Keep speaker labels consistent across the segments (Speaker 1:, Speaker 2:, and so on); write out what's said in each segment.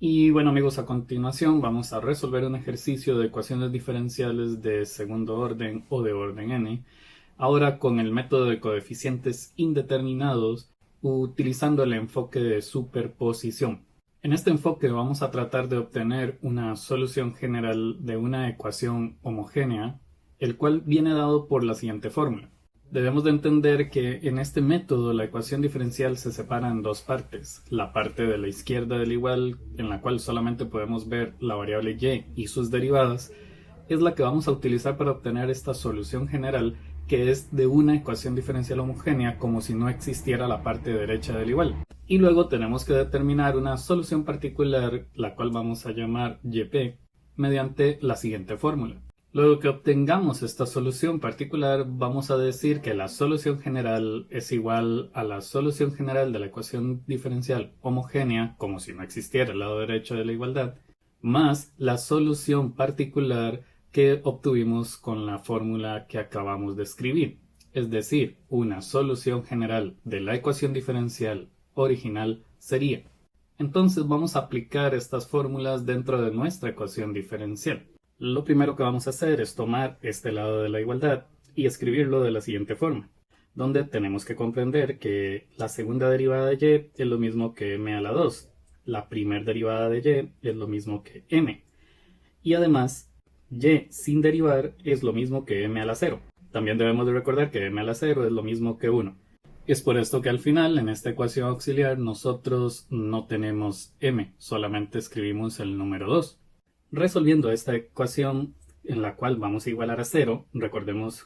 Speaker 1: Y bueno amigos, a continuación vamos a resolver un ejercicio de ecuaciones diferenciales de segundo orden o de orden n, ahora con el método de coeficientes indeterminados utilizando el enfoque de superposición. En este enfoque vamos a tratar de obtener una solución general de una ecuación homogénea, el cual viene dado por la siguiente fórmula. Debemos de entender que en este método la ecuación diferencial se separa en dos partes. La parte de la izquierda del igual, en la cual solamente podemos ver la variable y y sus derivadas, es la que vamos a utilizar para obtener esta solución general, que es de una ecuación diferencial homogénea como si no existiera la parte derecha del igual. Y luego tenemos que determinar una solución particular, la cual vamos a llamar yp, mediante la siguiente fórmula. Luego que obtengamos esta solución particular, vamos a decir que la solución general es igual a la solución general de la ecuación diferencial homogénea, como si no existiera el lado derecho de la igualdad, más la solución particular que obtuvimos con la fórmula que acabamos de escribir. Es decir, una solución general de la ecuación diferencial original sería. Entonces vamos a aplicar estas fórmulas dentro de nuestra ecuación diferencial. Lo primero que vamos a hacer es tomar este lado de la igualdad y escribirlo de la siguiente forma, donde tenemos que comprender que la segunda derivada de y es lo mismo que m a la 2, la primera derivada de y es lo mismo que m, y además y sin derivar es lo mismo que m a la 0. También debemos de recordar que m a la 0 es lo mismo que 1. Es por esto que al final, en esta ecuación auxiliar, nosotros no tenemos m, solamente escribimos el número 2. Resolviendo esta ecuación en la cual vamos a igualar a 0, recordemos,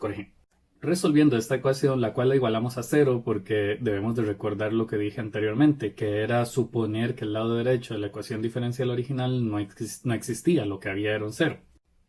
Speaker 1: resolviendo esta ecuación la cual la igualamos a 0 porque debemos de recordar lo que dije anteriormente, que era suponer que el lado derecho de la ecuación diferencial original no existía, lo que había era un 0.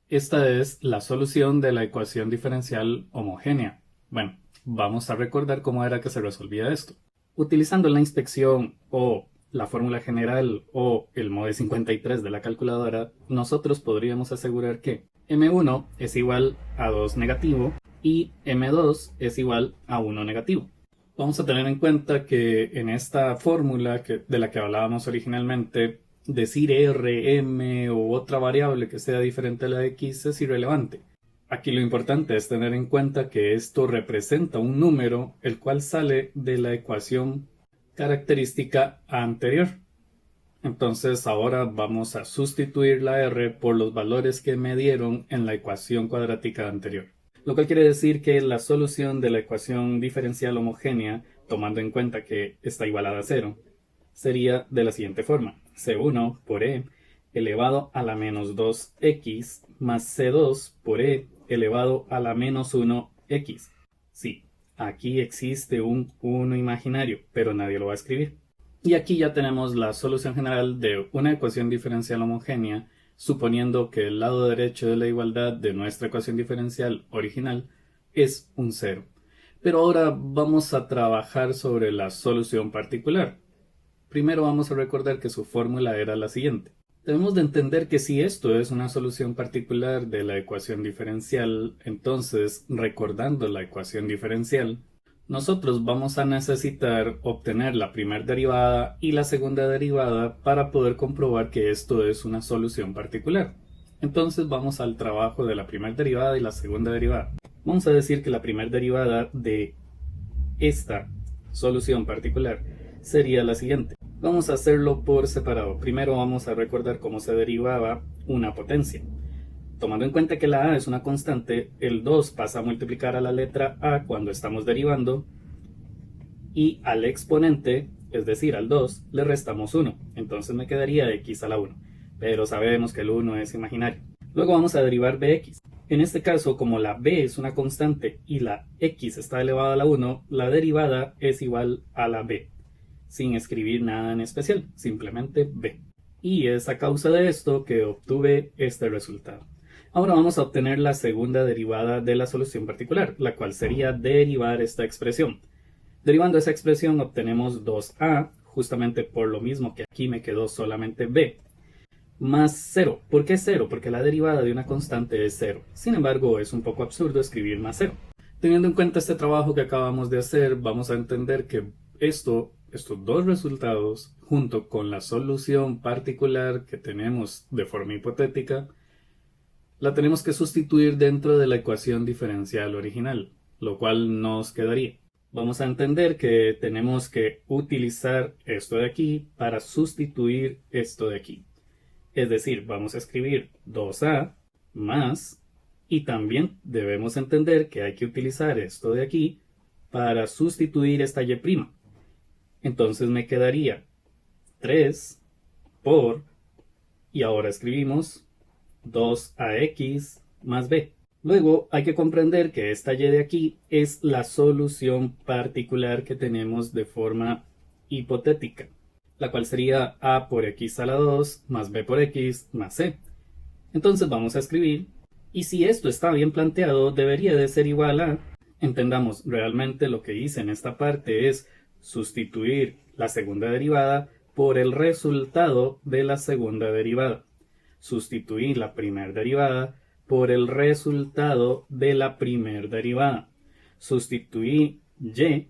Speaker 1: Esta es la solución de la ecuación diferencial homogénea. Bueno, vamos a recordar cómo era que se resolvía esto. Utilizando la inspección o la fórmula general o el MODE 53 de la calculadora, nosotros podríamos asegurar que M1 es igual a 2 negativo y M2 es igual a 1 negativo. Vamos a tener en cuenta que en esta fórmula de la que hablábamos originalmente, decir R, M u otra variable que sea diferente a la X es irrelevante. Aquí lo importante es tener en cuenta que esto representa un número el cual sale de la ecuación característica anterior. Entonces ahora vamos a sustituir la R por los valores que me dieron en la ecuación cuadrática anterior. Lo cual quiere decir que la solución de la ecuación diferencial homogénea, tomando en cuenta que está igualada a 0, sería de la siguiente forma. C1 por E elevado a la menos 2x más C2 por E elevado a la menos 1x. Sí, aquí existe un 1 imaginario, pero nadie lo va a escribir. Y aquí ya tenemos la solución general de una ecuación diferencial homogénea, suponiendo que el lado derecho de la igualdad de nuestra ecuación diferencial original es un 0. Pero ahora vamos a trabajar sobre la solución particular. Primero vamos a recordar que su fórmula era la siguiente. Debemos de entender que si esto es una solución particular de la ecuación diferencial, entonces, recordando la ecuación diferencial, nosotros vamos a necesitar obtener la primera derivada y la segunda derivada para poder comprobar que esto es una solución particular. Entonces vamos al trabajo de la primera derivada y la segunda derivada. Vamos a decir que la primera derivada de esta solución particular sería la siguiente. Vamos a hacerlo por separado. Primero vamos a recordar cómo se derivaba una potencia. Tomando en cuenta que la a es una constante, el 2 pasa a multiplicar a la letra a cuando estamos derivando y al exponente, es decir, al 2, le restamos 1. Entonces me quedaría x a la 1. Pero sabemos que el 1 es imaginario. Luego vamos a derivar bx. En este caso, como la b es una constante y la x está elevada a la 1, la derivada es igual a la b, sin escribir nada en especial, simplemente b. Y es a causa de esto que obtuve este resultado. Ahora vamos a obtener la segunda derivada de la solución particular, la cual sería derivar esta expresión. Derivando esa expresión obtenemos 2a, justamente por lo mismo que aquí me quedó solamente b, más 0. ¿Por qué 0? Porque la derivada de una constante es 0. Sin embargo, es un poco absurdo escribir más 0. Teniendo en cuenta este trabajo que acabamos de hacer, vamos a entender que esto estos dos resultados junto con la solución particular que tenemos de forma hipotética, la tenemos que sustituir dentro de la ecuación diferencial original, lo cual nos quedaría. Vamos a entender que tenemos que utilizar esto de aquí para sustituir esto de aquí. Es decir, vamos a escribir 2a más, y también debemos entender que hay que utilizar esto de aquí para sustituir esta y'. Entonces me quedaría 3 por, y ahora escribimos 2ax más b. Luego hay que comprender que esta y de aquí es la solución particular que tenemos de forma hipotética, la cual sería a por x a la 2 más b por x más c. Entonces vamos a escribir, y si esto está bien planteado, debería de ser igual a, entendamos, realmente lo que hice en esta parte es sustituir la segunda derivada por el resultado de la segunda derivada. Sustituir la primera derivada por el resultado de la primera derivada. Sustituir y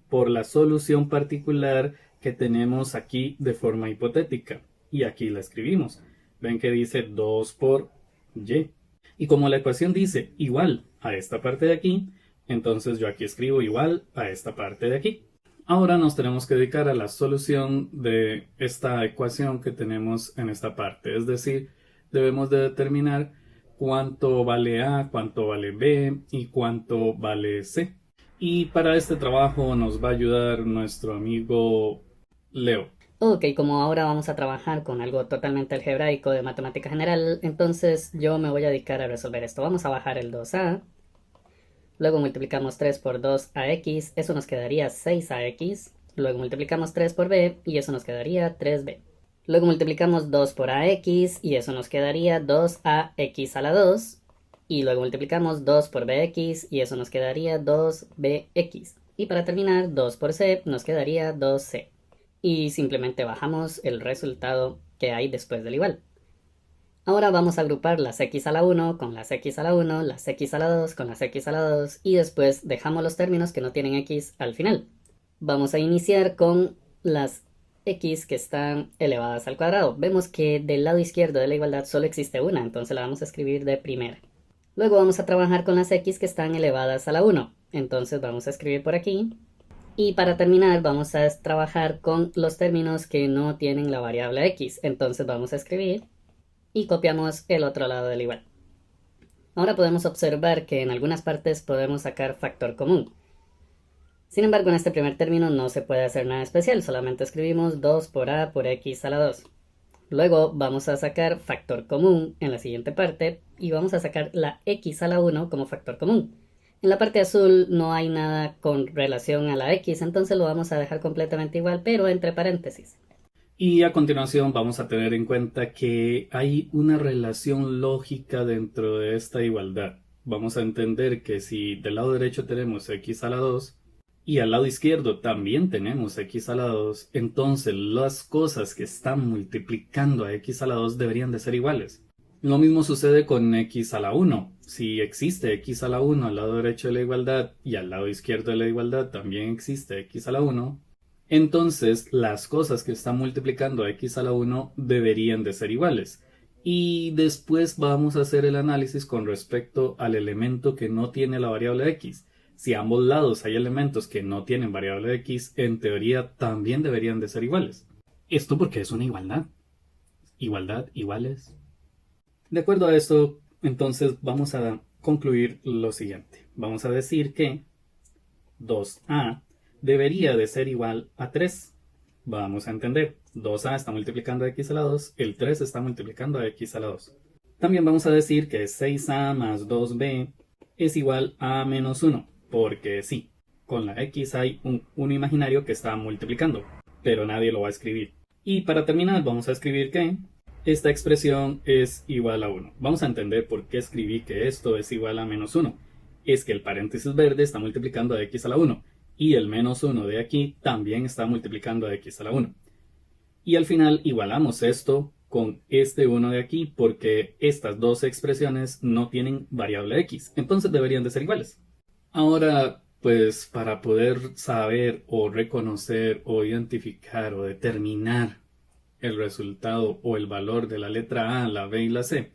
Speaker 1: por la solución particular que tenemos aquí de forma hipotética. Y aquí la escribimos. Ven que dice 2 por y. Y como la ecuación dice igual a esta parte de aquí, entonces yo aquí escribo igual a esta parte de aquí. Ahora nos tenemos que dedicar a la solución de esta ecuación que tenemos en esta parte. Es decir, debemos de determinar cuánto vale A, cuánto vale B y cuánto vale C. Y para este trabajo nos va a ayudar nuestro amigo Leo.
Speaker 2: Ok, como ahora vamos a trabajar con algo totalmente algebraico de matemática general, entonces yo me voy a dedicar a resolver esto. Vamos a bajar el 2a, luego multiplicamos 3 por 2ax, eso nos quedaría 6ax, luego multiplicamos 3 por b y eso nos quedaría 3b. Luego multiplicamos 2 por ax y eso nos quedaría 2ax a la 2, y luego multiplicamos 2 por bx y eso nos quedaría 2bx. Y para terminar, 2 por c nos quedaría 2c. Y simplemente bajamos el resultado que hay después del igual. Ahora vamos a agrupar las x a la 1 con las x a la 1, las x a la 2 con las x a la 2 y después dejamos los términos que no tienen x al final. Vamos a iniciar con las x que están elevadas al cuadrado. Vemos que del lado izquierdo de la igualdad solo existe una, entonces la vamos a escribir de primera. Luego vamos a trabajar con las x que están elevadas a la 1, entonces vamos a escribir por aquí. Y para terminar vamos a trabajar con los términos que no tienen la variable x. Entonces vamos a escribir y copiamos el otro lado del igual. Ahora podemos observar que en algunas partes podemos sacar factor común. Sin embargo, en este primer término no se puede hacer nada especial, solamente escribimos 2 por a por x a la 2. Luego vamos a sacar factor común en la siguiente parte y vamos a sacar la x a la 1 como factor común. En la parte azul no hay nada con relación a la x, entonces lo vamos a dejar completamente igual, pero entre paréntesis.
Speaker 1: Y a continuación vamos a tener en cuenta que hay una relación lógica dentro de esta igualdad. Vamos a entender que si del lado derecho tenemos x a la 2 y al lado izquierdo también tenemos x a la 2, entonces las cosas que están multiplicando a x a la 2 deberían de ser iguales. Lo mismo sucede con x a la 1. Si existe x a la 1 al lado derecho de la igualdad y al lado izquierdo de la igualdad también existe x a la 1, entonces las cosas que están multiplicando a x a la 1 deberían de ser iguales. Y después vamos a hacer el análisis con respecto al elemento que no tiene la variable x. Si a ambos lados hay elementos que no tienen variable x, en teoría también deberían de ser iguales. Esto porque es una igualdad. Igualdad, iguales. De acuerdo a esto, entonces vamos a concluir lo siguiente. Vamos a decir que 2a debería de ser igual a 3. Vamos a entender, 2a está multiplicando a x a la 2, el 3 está multiplicando a x a la 2. También vamos a decir que 6a más 2b es igual a menos 1, porque sí, con la x hay un 1 imaginario que está multiplicando, pero nadie lo va a escribir. Y para terminar vamos a escribir que esta expresión es igual a 1. Vamos a entender por qué escribí que esto es igual a menos 1. Es que el paréntesis verde está multiplicando a x a la 1 y el menos 1 de aquí también está multiplicando a x a la 1. Y al final igualamos esto con este 1 de aquí porque estas dos expresiones no tienen variable x, entonces deberían de ser iguales. Ahora Pues para poder saber o reconocer o identificar o determinar el resultado o el valor de la letra A, la B y la C,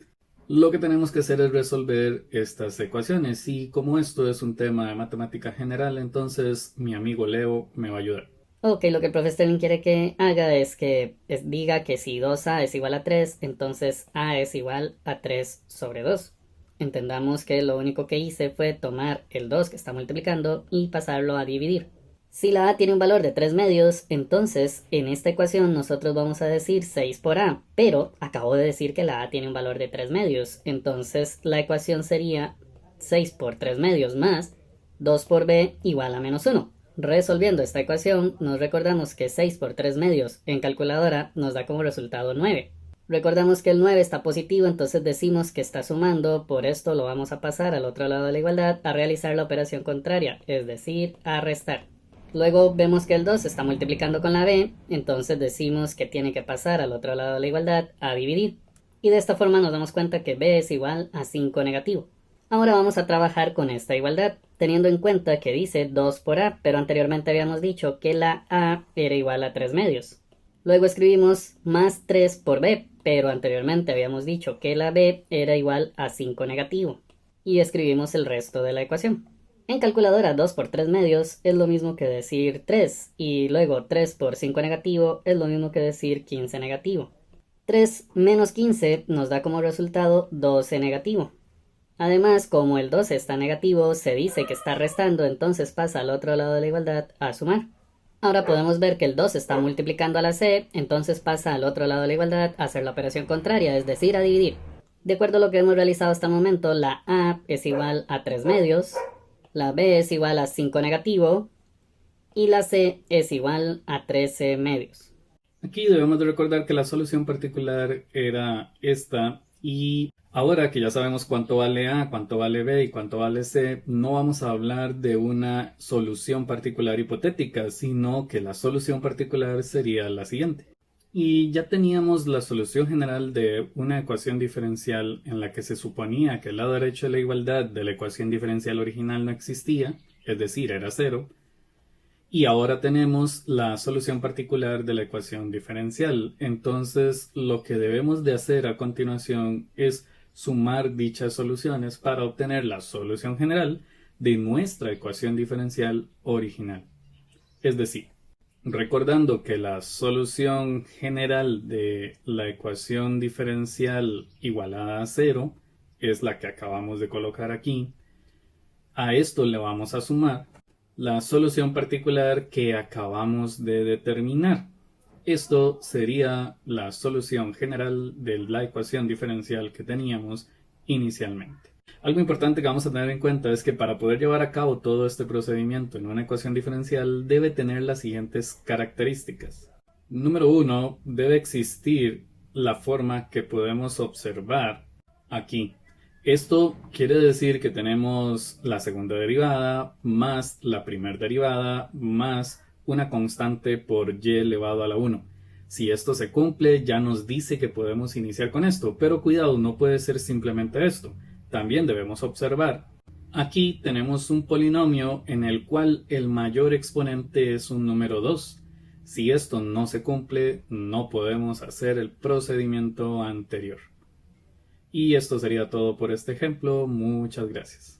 Speaker 1: lo que tenemos que hacer es resolver estas ecuaciones. Y como esto es un tema de matemática general, entonces mi amigo Leo me va a ayudar.
Speaker 2: Ok, lo que el profesor Sterling quiere que haga es que diga que si 2a es igual a 3, entonces a es igual a 3 sobre 2. Entendamos que lo único que hice fue tomar el 2 que está multiplicando y pasarlo a dividir. Si la a tiene un valor de 3 medios, entonces en esta ecuación nosotros vamos a decir 6 por a, pero acabo de decir que la a tiene un valor de 3 medios, entonces la ecuación sería 6 por 3 medios más 2 por b igual a menos 1. Resolviendo esta ecuación, nos recordamos que 6 por 3 medios en calculadora nos da como resultado 9. Recordamos que el 9 está positivo, entonces decimos que está sumando, por esto lo vamos a pasar al otro lado de la igualdad a realizar la operación contraria, es decir, a restar. Luego vemos que el 2 está multiplicando con la b, entonces decimos que tiene que pasar al otro lado de la igualdad a dividir. Y de esta forma nos damos cuenta que b es igual a 5 negativo. Ahora vamos a trabajar con esta igualdad, teniendo en cuenta que dice 2 por a, pero anteriormente habíamos dicho que la a era igual a 3 medios. Luego escribimos más 3 por b, pero anteriormente habíamos dicho que la b era igual a 5 negativo. Y escribimos el resto de la ecuación. En calculadora 2 por 3 medios es lo mismo que decir 3, y luego 3 por 5 negativo es lo mismo que decir 15 negativo. 3 menos 15 nos da como resultado 12 negativo. Además, como el 12 está negativo, se dice que está restando, entonces pasa al otro lado de la igualdad a sumar. Ahora podemos ver que el 2 está multiplicando a la c, entonces pasa al otro lado de la igualdad a hacer la operación contraria, es decir, a dividir. De acuerdo a lo que hemos realizado hasta el momento, la a es igual a 3 medios, la b es igual a 5 negativo y la c es igual a 13 medios.
Speaker 1: Aquí debemos de recordar que la solución particular era esta, y ahora que ya sabemos cuánto vale A, cuánto vale B y cuánto vale C, no vamos a hablar de una solución particular hipotética, sino que la solución particular sería la siguiente. Y ya teníamos la solución general de una ecuación diferencial en la que se suponía que el lado derecho de la igualdad de la ecuación diferencial original no existía, es decir, era cero. Y ahora tenemos la solución particular de la ecuación diferencial. Entonces, lo que debemos de hacer a continuación es sumar dichas soluciones para obtener la solución general de nuestra ecuación diferencial original. Es decir, recordando que la solución general de la ecuación diferencial igualada a cero es la que acabamos de colocar aquí, a esto le vamos a sumar la solución particular que acabamos de determinar. Esto sería la solución general de la ecuación diferencial que teníamos inicialmente. Algo importante que vamos a tener en cuenta es que para poder llevar a cabo todo este procedimiento en una ecuación diferencial debe tener las siguientes características. Número 1, debe existir la forma que podemos observar aquí. Esto quiere decir que tenemos la segunda derivada más la primera derivada más una constante por y elevado a la 1. Si esto se cumple, ya nos dice que podemos iniciar con esto, pero cuidado, no puede ser simplemente esto. También debemos observar. Aquí tenemos un polinomio en el cual el mayor exponente es un número 2. Si esto no se cumple, no podemos hacer el procedimiento anterior. Y esto sería todo por este ejemplo. Muchas gracias.